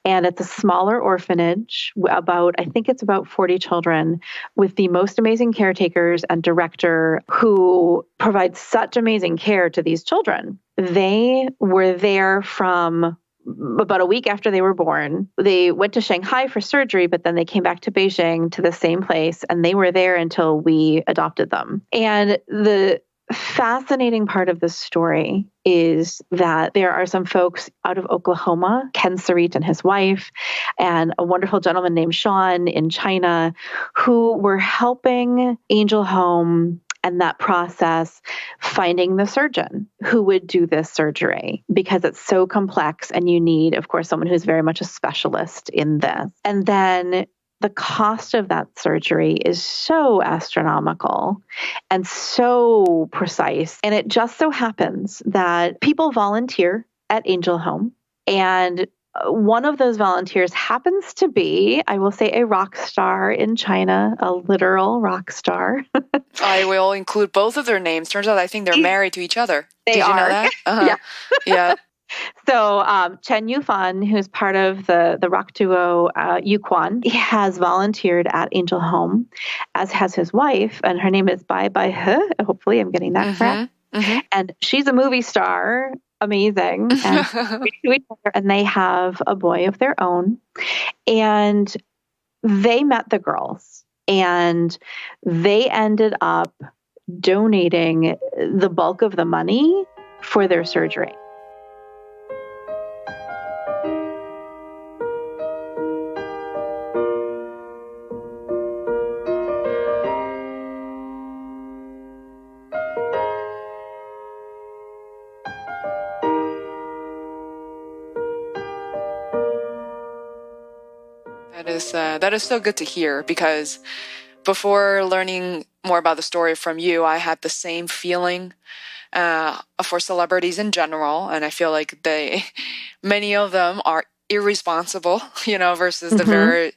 And it's a smaller orphanage, I think it's about 40 children, with the most amazing caretakers and director who provide such amazing care to these children. They were there from about a week after they were born. They went to Shanghai for surgery, but then they came back to Beijing, to the same place, and they were there until we adopted them. And the fascinating part of the story is that there are some folks out of Oklahoma, Ken Sarit and his wife, and a wonderful gentleman named Sean in China, who were helping Angel Home and that process, finding the surgeon who would do this surgery, because it's so complex and you need, of course, someone who's very much a specialist in this. And then the cost of that surgery is so astronomical and so precise. And it just so happens that people volunteer at Angel Home, and one of those volunteers happens to be, I will say, a rock star in China, a literal rock star. I will include both of their names. Turns out I think they're married to each other. They Did you are. know that? Yeah. Yeah. So Chen Yufan, who's part of the rock duo Yuquan, he has volunteered at Angel Home, as has his wife, and her name is Bai Bai He. Hopefully I'm getting that correct. Mm-hmm. And she's a movie star. Amazing. And they have a boy of their own. And they met the girls, and they ended up donating the bulk of the money for their surgery. That is so good to hear, because before learning more about the story from you, I had the same feeling for celebrities in general, and I feel like many of them are irresponsible, versus the very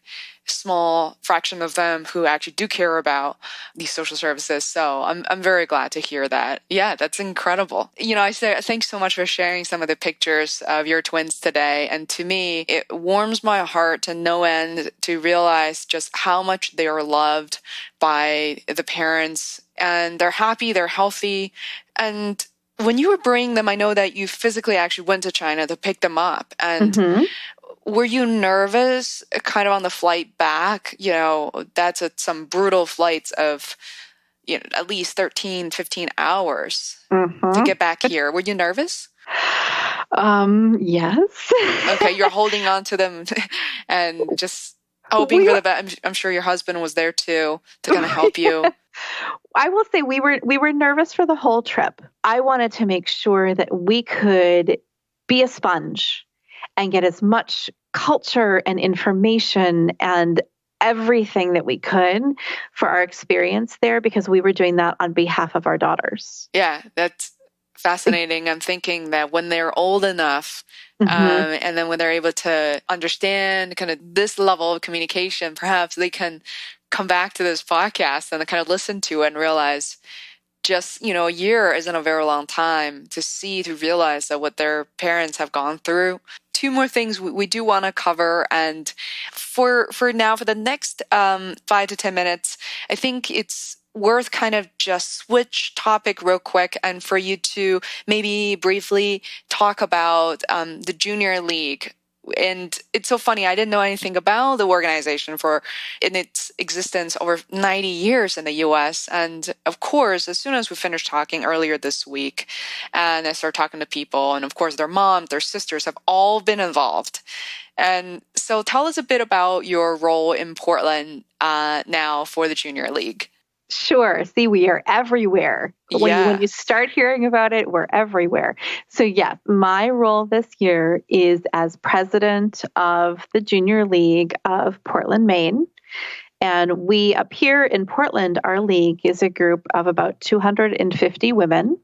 small fraction of them who actually do care about these social services. So I'm very glad to hear that. Yeah, that's incredible. I say thanks so much for sharing some of the pictures of your twins today. And to me, it warms my heart to no end to realize just how much they are loved by the parents, and they're happy, they're healthy. And when you were bringing them, I know that you physically actually went to China to pick them up. And were you nervous kind of on the flight back? That's some brutal flights of, at least 13, 15 hours to get back here. Were you nervous? Yes. Okay, you're holding on to them and just hoping for the best. I'm sure your husband was there too to kind of help you. I will say we were nervous for the whole trip. I wanted to make sure that we could be a sponge and get as much culture and information and everything that we could for our experience there, because we were doing that on behalf of our daughters. Yeah, that's fascinating. I'm thinking that when they're old enough, and then when they're able to understand kind of this level of communication, perhaps they can come back to this podcast and kind of listen to it and realize just, a year isn't a very long time to realize that what their parents have gone through. Two more things we do want to cover. And for now, for the next 5 to 10 minutes, I think it's worth kind of just switch topic real quick, and for you to maybe briefly talk about the junior league And it's so funny. I didn't know anything about the organization for in its existence over 90 years in the US. And of course, as soon as we finished talking earlier this week, and I started talking to people, and of course, their moms, their sisters have all been involved. And so tell us a bit about your role in Portland now for the Junior League. Sure. See, we are everywhere. When you start hearing about it, we're everywhere. So yes, my role this year is as president of the Junior League of Portland, Maine. And we up here in Portland, our league is a group of about 250 women.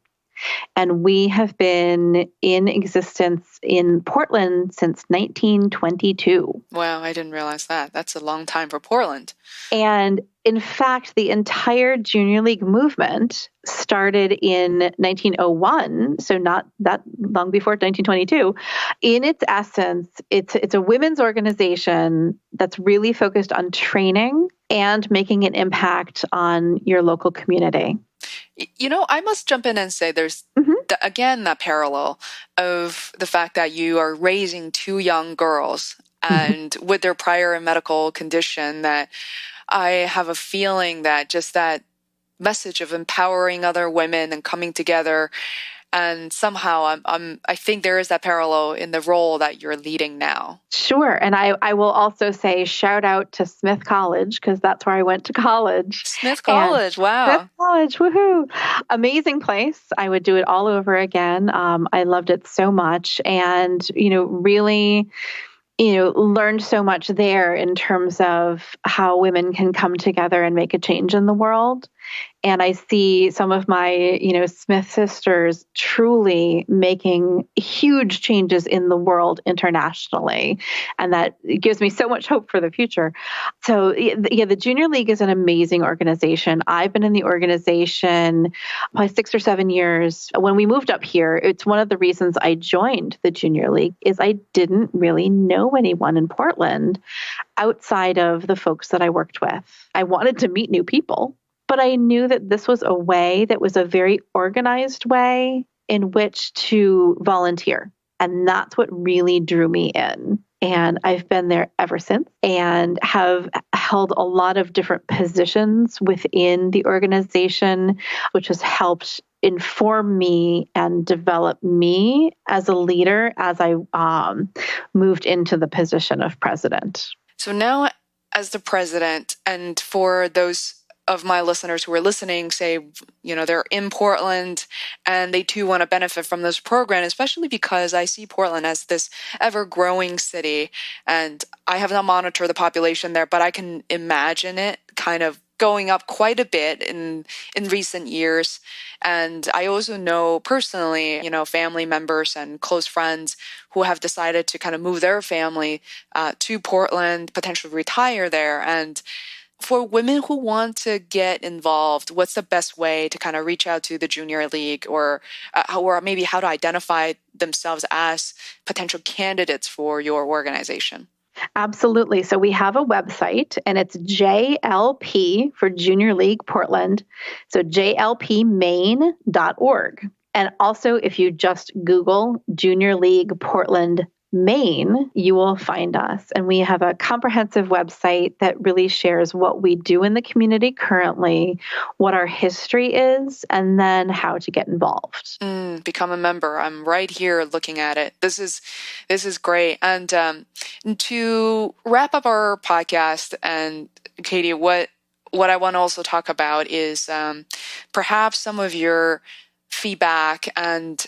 And we have been in existence in Portland since 1922. Wow, I didn't realize that. That's a long time for Portland. And in fact, the entire Junior League movement started in 1901, so not that long before 1922. In its essence, it's a women's organization that's really focused on training and making an impact on your local community. You know, I must jump in and say there's, again, that parallel of the fact that you are raising two young girls and with their prior medical condition, that I have a feeling that just that message of empowering other women and coming together. And somehow I think there is that parallel in the role that you're leading now. Sure. And I will also say shout out to Smith College, because that's where I went to college. Smith College. Wow. Smith College. Woohoo. Amazing place. I would do it all over again. I loved it so much. And, really, learned so much there in terms of how women can come together and make a change in the world. And I see some of my, Smith sisters truly making huge changes in the world internationally. And that gives me so much hope for the future. So the Junior League is an amazing organization. I've been in the organization by 6 or 7 years. When we moved up here, it's one of the reasons I joined the Junior League is I didn't really know anyone in Portland outside of the folks that I worked with. I wanted to meet new people. But I knew that this was a way that was a very organized way in which to volunteer. And that's what really drew me in. And I've been there ever since and have held a lot of different positions within the organization, which has helped inform me and develop me as a leader as I moved into the position of president. So now as the president, and for those of my listeners who are listening, say, they're in Portland and they too want to benefit from this program, especially because I see Portland as this ever-growing city. And I have not monitored the population there, but I can imagine it kind of going up quite a bit in recent years. And I also know personally, family members and close friends who have decided to kind of move their family to Portland, potentially retire there. And for women who want to get involved, what's the best way to kind of reach out to the Junior League or maybe how to identify themselves as potential candidates for your organization? Absolutely. So we have a website and it's JLP for Junior League Portland. So jlpmaine.org. And also if you just Google Junior League Portland Maine, you will find us. And we have a comprehensive website that really shares what we do in the community currently, what our history is, and then how to get involved. Become a member. I'm right here looking at it. This is great. And to wrap up our podcast, and Katie, what I want to also talk about is perhaps some of your feedback and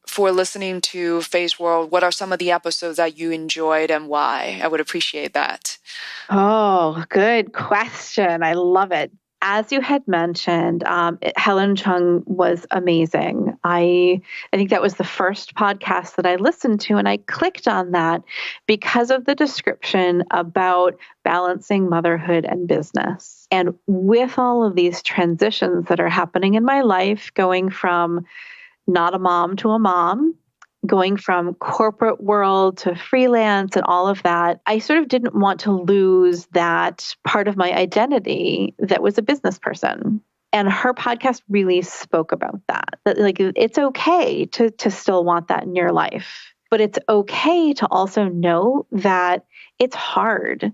for listening to Feisworld, what are some of the episodes that you enjoyed and why? I would appreciate that. Oh, good question. I love it. As you had mentioned, Helen Chung was amazing. I think that was the first podcast that I listened to, and I clicked on that because of the description about balancing motherhood and business. And with all of these transitions that are happening in my life, going from not a mom to a mom, going from corporate world to freelance and all of that, I sort of didn't want to lose that part of my identity that was a business person. And her podcast really spoke about that like it's okay to still want that in your life. But it's okay to also know that it's hard.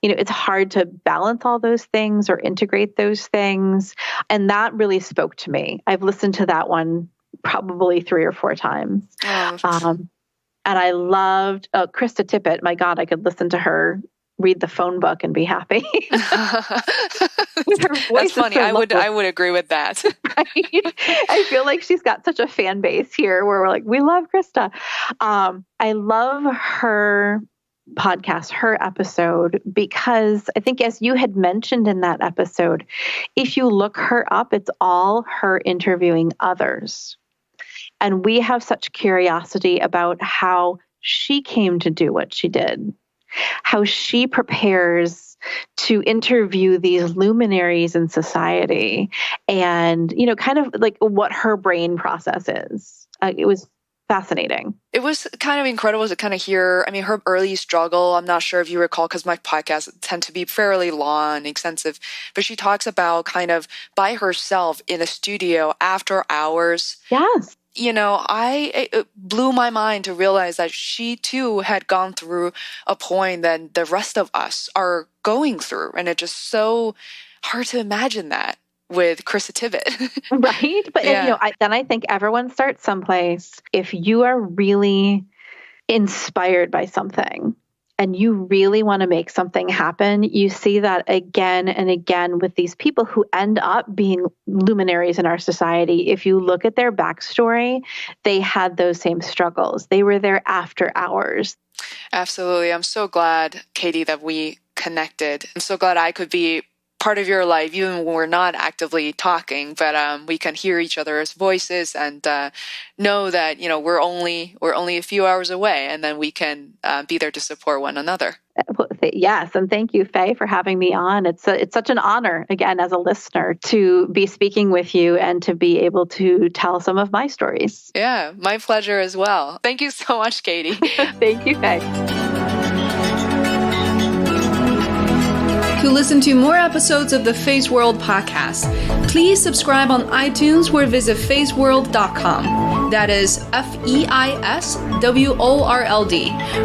It's hard to balance all those things or integrate those things. And that really spoke to me. I've listened to that one probably 3 or 4 times. And I loved Krista Tippett. My God, I could listen to her read the phone book and be happy. That's funny. So I would agree with that. Right? I feel like she's got such a fan base here where we're like, we love Krista. I love her podcast, her episode, because I think, as you had mentioned in that episode, if you look her up, it's all her interviewing others. And we have such curiosity about how she came to do what she did, how she prepares to interview these luminaries in society, and, kind of like what her brain process is. It was fascinating. It was kind of incredible to kind of hear, her early struggle. I'm not sure if you recall, because my podcasts tend to be fairly long and extensive, but she talks about kind of by herself in a studio after hours. Yes. It blew my mind to realize that she too had gone through a point that the rest of us are going through. And it's just so hard to imagine that with Krista Tippett. Right. But, I think everyone starts someplace. If you are really inspired by something and you really want to make something happen, you see that again and again with these people who end up being luminaries in our society. If you look at their backstory, they had those same struggles. They were there after hours. Absolutely. I'm so glad, Katie, that we connected. I'm so glad I could be part of your life, even when we're not actively talking, but we can hear each other's voices and know that we're only a few hours away, and then we can be there to support one another. Yes, and thank you, Faye, for having me on. It's such an honor, again, as a listener, to be speaking with you and to be able to tell some of my stories. Yeah, my pleasure as well. Thank you so much, Katie. Thank you, Faye. To listen to more episodes of the Feisworld podcast, please subscribe on iTunes or visit feisworld.com. That is FEISWORLD,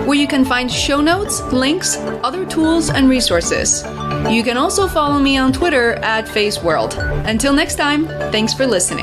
where you can find show notes, links, other tools, and resources. You can also follow me on Twitter at Feisworld. Until next time, thanks for listening.